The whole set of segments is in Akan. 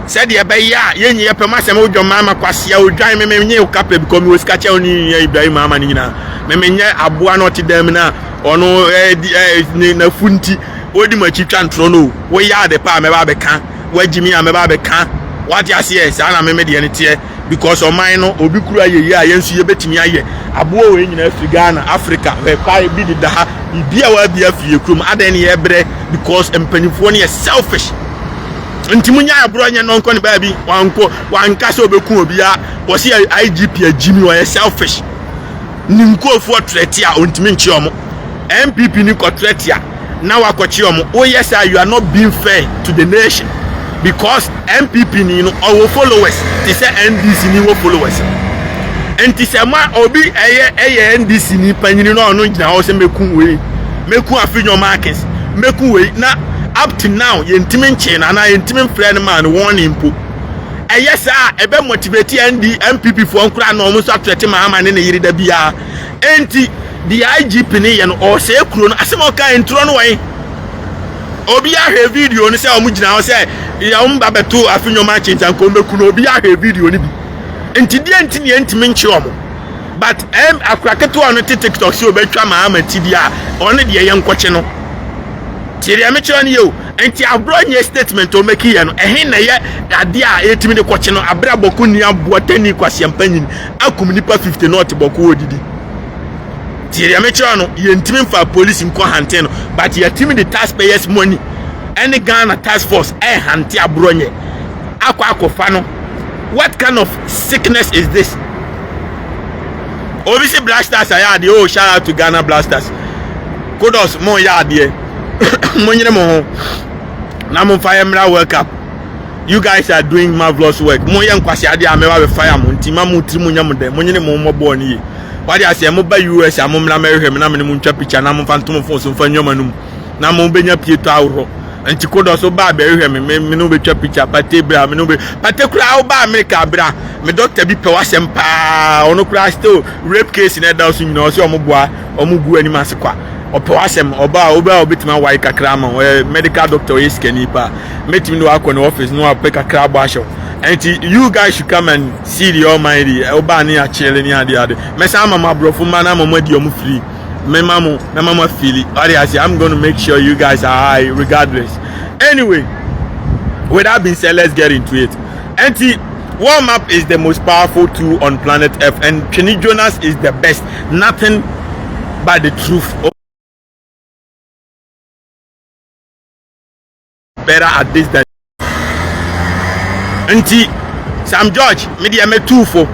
said ya baya yenye ya pemasa mo dwo mama kwase o dwan me menye o kapre because me osika che oni Ibrahim mama ni nyina me menye aboa no ti dam na ono na funti odi machi twantro no wo ya de pa me ba be kan wagimi a me ba be kan what ya say say na me de ne tie because o man no obi kuru ayeyi a yensu ye betimi aye aboa we nyina Ghana Africa we kwa bi di da ha bia wa bia fie krum adan ye bre because empanifo ne selfish nti munya abro anya no nko ne ba bi wanka se obeku obi a wo se IGP agimi wo selfish ni nkofu otreti a ontimi nchi omo MPP ni ko treti a na wakochi omo oh yes you are not being fair to the nation because MPP ni no our followers they say NDC ni wo followers enti se ma obi eye NDC ni panyini no ono gina ho se meku afinyo markets meku we na up to now yentimi nche na yentimi friend man warning po yes ebe motivate MPP for nkura na omo so atwete Mahama ne yiri da bia enti the IGP ne ye no o se kuro no asem o kan ntro no wan obi ahwe video ni se omo gina ho se ya umba beto afinyo market anko meku no obi ahwe video ni bi enti die enti ne ntimi nche omo but akraketo on TikTok so betwa Mahama ti dia on de ye nkwoche no tiri amecho ni yo enti abronye statement o make ye no ehin na ye ade a etimi de kwoche no abra boku ni aboa tani kwase ampanyin akum nipa 50 not boku odidi tiri amecho no ye ntimi mfa police nko hante no but ye timi the taxpayers money any Ghana task force hante abronye akwa no what kind of sickness is this? Obviously Blackstars are there. Oh, shout out to Ghana Blackstars. Kudos more yard there. Money mo. Na mo fire mra work up. You guys are doing marvelous work. Mo yan kwasi ade amewa be fire mo ntima mo tri mo nyam de. Money mo mo bo ni. Wadi ase mo ba US am mra mehwe na me mo ntwa picture na mo fantom phone so mfa nyoma num. Na mo benya pieto awro. Anti kudos so ba be hwe me no be twa picture pate bra me no be pate kura o ba America bra. Me doctor bi pe wasem pa ono kura still rape case na da so nyina so omugu ani masekwa ope wasem oba obetima wai kakra ma medical doctor is kenipa metim no akọ na office no apẹ kakra bo asho and you guys should come and see the almighty oba ni a chile ni ade mesa mama brofo mana mama di omu free me mama feel it I'm going to make sure you guys are high regardless. Anyway, with that being said, let's get into it. Warm up is the most powerful tool on planet Earth, and Twene Jonas is the best. Nothing but the truth. Better at this than Sam George, media me two for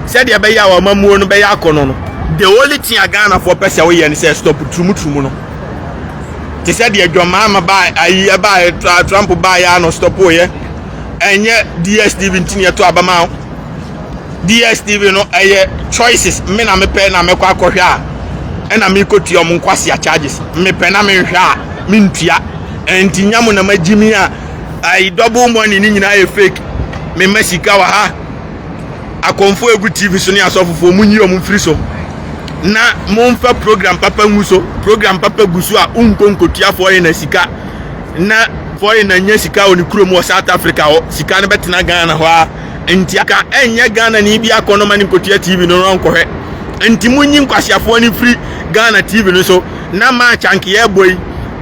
said ya be ya wa mamu no be ya kono no. The only thing I Ghana for person we and say stop trumu no. They said the Mahama buy buy Trump buy ya no stop o ye. Enye DSTV ntinya to abama DSTV no choices me na me pe na me kwa akohwe a na me kotu om nkwase charges me pe na me hwe a me ntua entinya mo na magimi a double money ni nyina fake me masika wa ha akonfo egu TV so ne asofofo munyi om free so na momfa program papa nguso program papa gusu a unkonkotua for na sika na for na nya sika oni krom wo South Africa o sika ne betena Ghana ho a enti aka enye Ghana ni bia kono mani kotua TV no ronkohwe enti munyi nkwasiafo ni free Ghana TV no so na ma chanke ye boy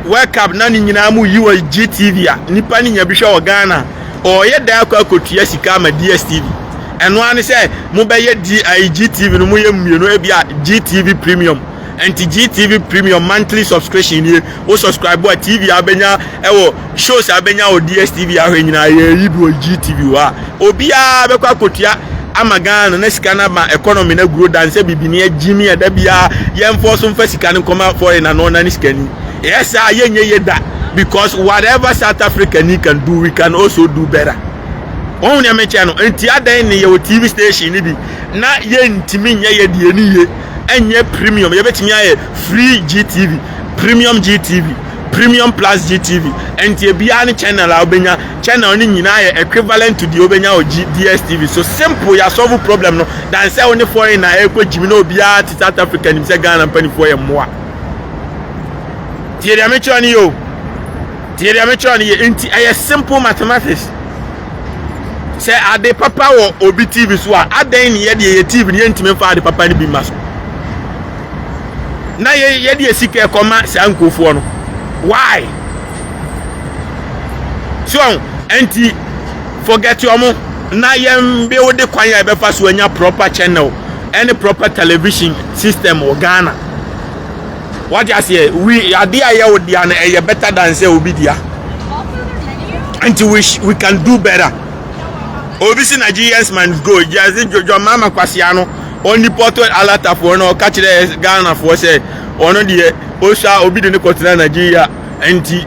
wake up na ni nyina mu yiwa GTV a nipa ni nya bi hwe o Ghana o ye da akwa kotua sika ma DSTV eno an say mo be ye GTV no mo ye mmienu e bia GTV premium enti GTV premium monthly subscription here o subscribe to TV abenya ewo shows abenya o DSTV ahwe nyina ye yibi o GTV wa obia be kwa kotua amagana na sika na ma economy na grow dance bibini agimi eda bia ye enforce mfa sika ne koma for na no na ni sika ni yes ye nye ye da because whatever South Africa can do we can also do better. On your channel, and Tiada in your TV station, not yen Timin ye ye and ye premium, you bet me free GTV, premium GTV, premium plus GTV, and your Biani channel, Albania channel in equivalent to the Obenya or DSTV. So simple, you solve a problem no than say only for in a Jimino Bia to South Africa and Ghana and penny for a more. Tiada Mechani, you. Tiada Mechani, a simple mathematics. say ade papa wo obi TV so a adan ne ye de TV ne ntime fa ade papa ne bi maso na ye de sika ekoma sa nkofo no why so anti forget your mo na yem be wo de kwan ya be fa so anya proper channel any proper television system or Ghana. What you say? We idea here with the better than say obi dia. Until we can do better. Obviously Nigerians man go. Just your mama kwasiano only porto alata for no catch the Ghana for say ono the osha obi de continent Nigeria anti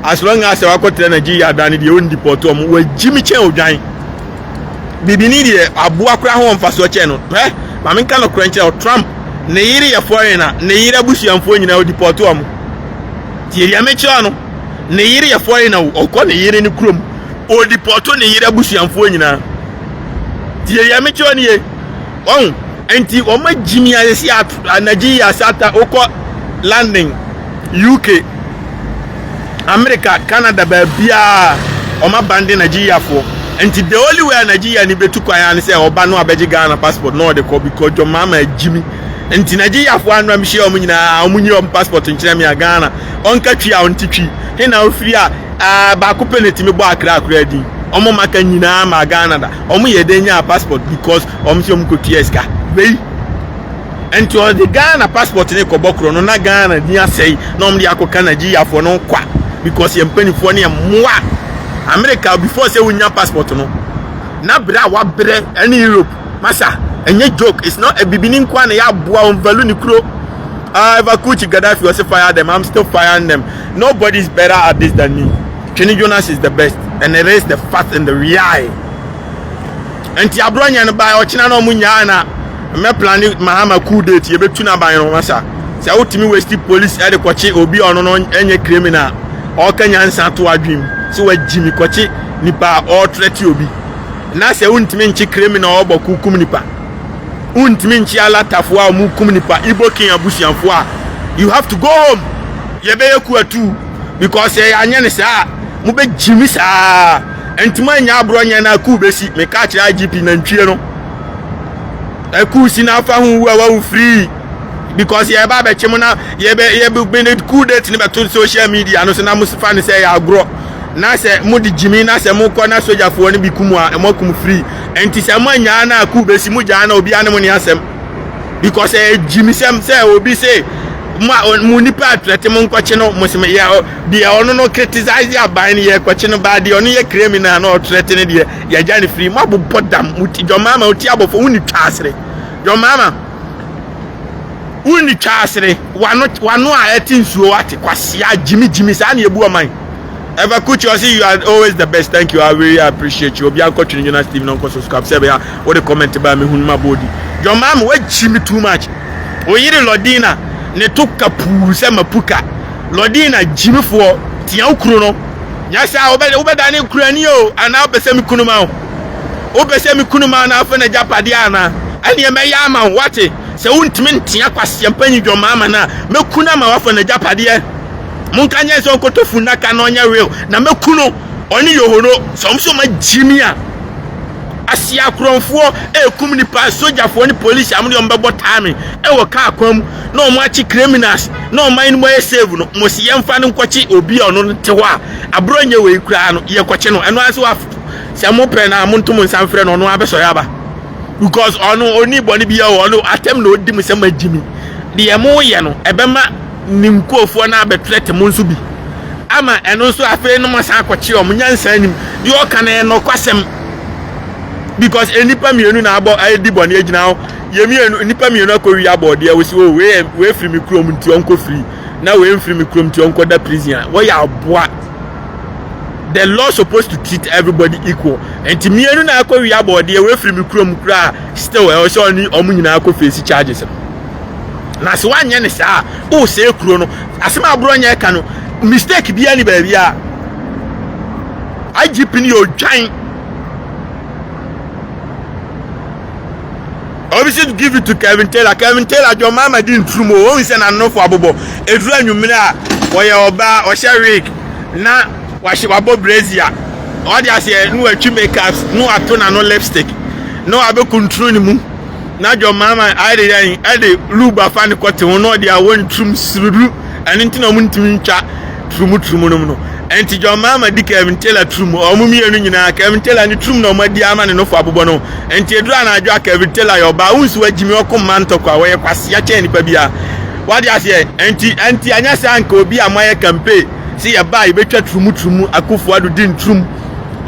as long as we continent Nigeria dan the only porto we Jimmy Chen odwan. Bibi ni de aboa kra ho mfaso che no. Mama nka no kranche o Trump ne yiri ya foreigner ne yiri abusuamfo nyina o deport o mo tieri amechi no ne yiri ya foreigner o ko ne yiri ni krom o deport ne yiri abusuamfo nyina tieri amechi o ne ye on enti o ma jimi asi Nigeria sata o ko landing UK America Canada ba bia o ma bande Nigeria fo. And the only way Nigeria ni betu kwa ya say oba no abeji Ghana passport no de ko because your mama Jimmy and Nigeria for anu am share omunyina omunyi passport nkyere me Ghana onka twi a ontitwi he na ofiri a ba ko penalty me bo akra din omo maka nyina ma Ghana da omo ye de nya passport because omo se omo ko tieska wey and to the Ghana passport ne ko bokro no na Ghana ni asei na omo de akoka Nigeria for no kwa because ye mpanifo ne moa America before say we nya passport no na bra wa bre any Europe masa enye joke it's not a bibinin kwa na ya boa on value ni kro Kuchi Gaddafi was fire them I'm still firing them. Nobody's better at this than me. Twene Jonas is the best and it is the fact and the real and ti abronya no ba o china no munya na me plan Mahama coup date ye betu na ban no masa say otimi waste police e de kwachi obi ono no enye criminal o kanya nsa to adwim so wa jimi kwachi nipa o threat obi na say untimi nchi criminal obo kum nipa untimi nchi ala tafo a mu kum nipa ibo kin abusianfo a you have to go home ye be yaku atu because anya ne sa mu be jimi sa entima nya abronya na ku besi me ka kira IGP na ntwie no aku si na afa hu wa free because ye ba be chemu na ye be ku date ni be to social media no so na musifa ne say ya agro na se mu di jimi na se mu ko na soja fo ni bi kumu a mo kum free enti se mo nya na ku besi mu ja na obi ane mo ni asem because jimi sem say obi say mu nipa atlete mo nkwache no mo se ya de ono no criticize ya ban ye kwache no ba de ono ye criminal no threat ne de ya ja ne free mo bodam muti jo mama uti abofo uni twasere jo mama uni twasere wano a etinsuo ate kwasia jimi sa na ebu oman ever coach you see you are always the best. Thank you. I really appreciate you. Obi anko Twene Jonas TV no subscribe say ya what the comment ba me hunma body your mama we jimi too much oyire lodina ne toka puru se mapuka lodina jimi fo tia ukuro no nya sa obeda ne kurani o ana obese mi kunuma o obese mi kunuma na afa na japade ana ani e me ya ma wate se untimi ntia kwase mpanyi your mama na me kuna ma wafa na japade munkanya so kotofu na ka no nya real na mekuno oni yohoro somso ma jimia asia kronfo ekum ni pa sojafo ni police amudi ombebo time e wo ka akwam na o machi criminals na o man mo save no mo si yemfa no nkwachi obi ono te ho a abronye we kura no ye kwachi no eno aso afu se mo pe na montum nsanfre no no abeso yaba because ono oni boni bia ono atem na odi musema jimi de mo ye no ebema nimkofo na betrete mo nso bi ama eno nso afi no mo san kwachi o munyansa nim yo kana no kwasem because enipa mienu na abo edi boni agina ho ye mienu nipa mienu akowi abode ya wosi o we free mi krom nti onko free na we free mi krom nti onko da prison wo ya aboa the law supposed to treat everybody equal and mienu na akowi abode ya we free mi krom kra still e so ni omunyina akofi charges na se wanye ne saa o se kuro no asema abro nya ka no mistake bia ni ba bia IGP ni odwan obviously to give it to Kelvin Taylor your mama didn't trumo o nse na no for abobo eduru anwumire a wo ye oba o she week na wa she wabo brazia What you say? No achieve makeups, no atona, no lipstick, no abe control ni mu. Na John Mahama I dey luba fan kwete no dey awon trum suru and nti na muntimi ntwa trum no. Enti John Mahama di Kelvin Taylor trum o mu mienu nyina Kelvin Taylor ni trum na o madi ama ne no fo abobo no. Enti edura na adwa Kelvin Taylor yo ba unsu agimi okoma ntokwa we kwase ya che nipa bia. What you say? Enti anya se anka obi amaye campaign see ya ba ibetwa trum akufo adu din trum.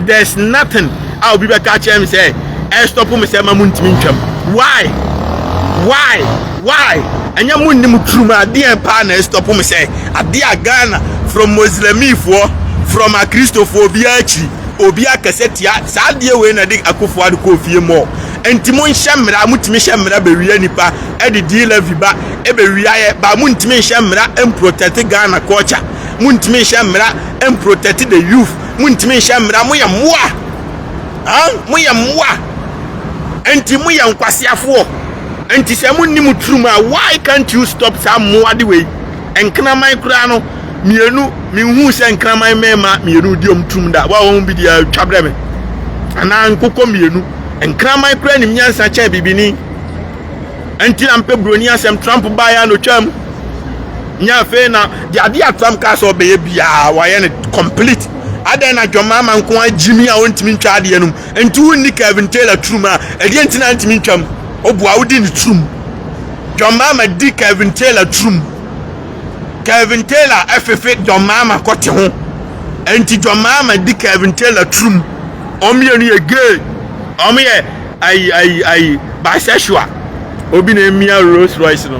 There's nothing I'll be back at him say stop me say ma muntimi ntwam. Why? And you wouldn't even true my dear partner stop me say a dear Ghana from Muslimi from a Christophobia Obia Cassetia, Sadia when I dig a coffee coffee more. And Timon Shamra, Mutmishamra, Berianipa, Eddie Dealer Viba, Eberia, Bamuntmishamra, and protected Ghana culture. Muntmishamra, and protected the youth. Muntmishamra, Moya Moa. And Timuya and Quasiafo. And Tisamun Truma, why can't you stop some more the way? And Kramai Krano, Mienu, Mimus and Kramai Mema, Mienu Dium Trumda, won't be the Chabreme. And I'm Coco Mienu, and Kramai Kran in Yansa Chabibini. Until I'm Pebronia, some Trump by no charm. Nya Fena, the idea Trump Castle baby, why ain't complete? Adena John Mahama nko Jimmy a ontimi ntwade enum entu ni Kelvin Taylor truma edienti na ntimi ntwam obua wodi ni trum John Mahama di Kelvin Taylor trum Kelvin Taylor afefe John Mahama kote ho enti John Mahama di Kelvin Taylor trum omienu ye gay omiye ai bisexual obi na emia Rolls Royce no